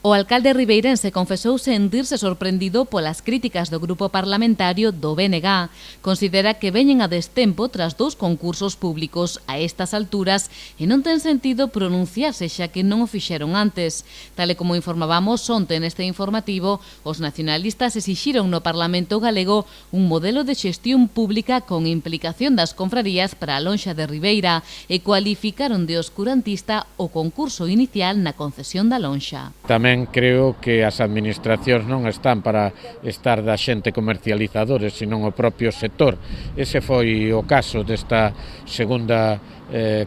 O alcalde ribeirense confesou sentirse sorprendido polas críticas do grupo parlamentario do BNG. Considera que veñen a destempo tras 2 concursos públicos a estas alturas e non ten sentido pronunciarse xa que non o fixeron antes. Tal e como informábamos onte neste informativo, os nacionalistas exixiron no Parlamento galego un modelo de xestión pública con implicación das confrarías para a lonxa de Ribeira e cualificaron de oscurantista o concurso inicial na concesión da lonxa. Tamén creo que as administracións non están para estar da xente comercializadores, senón o propio sector. Ese foi o caso desta segunda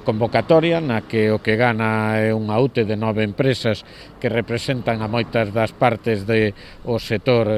convocatoria, na que o que gana é unha UTE de 9 empresas que representan a moitas das partes do sector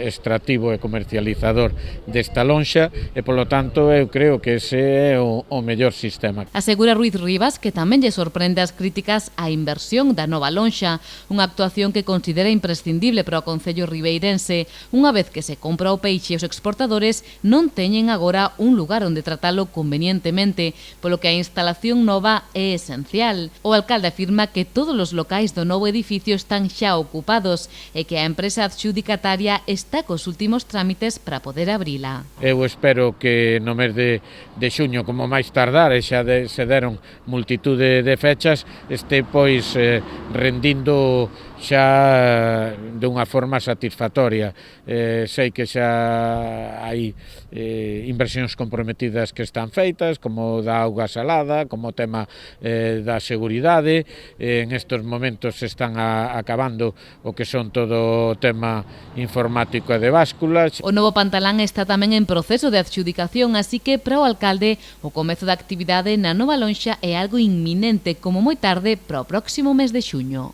extractivo e comercializador desta lonxa e, polo tanto, eu creo que ese é o mellor sistema. Asegura Ruiz Rivas que tamén lle sorprende as críticas á inversión da nova lonxa, unha actuación que considera imprescindible para o concello ribeirense, unha vez que se compra o peixe e os exportadores non teñen agora un lugar onde tratalo convenientemente, polo que a instalación nova é esencial. O alcalde afirma que todos os locais do novo edificio están xa ocupados e que a empresa adxudicataria está cos últimos trámites para poder abrila. Eu espero que no mes de xuño, como máis tardar, e xa se deron multitude de fechas, este pois rendindo xa dunha forma satisfactoria. Sei que xa hai inversións comprometidas que están feitas, como da auga salada, como o tema da seguridade. En estes momentos se están acabando o que son todo o tema informático e de básculas. O novo Pantalán está tamén en proceso de adxudicación, así que para o alcalde o comezo da actividade na nova lonxa é algo inminente, como moi tarde para o próximo mes de xuño.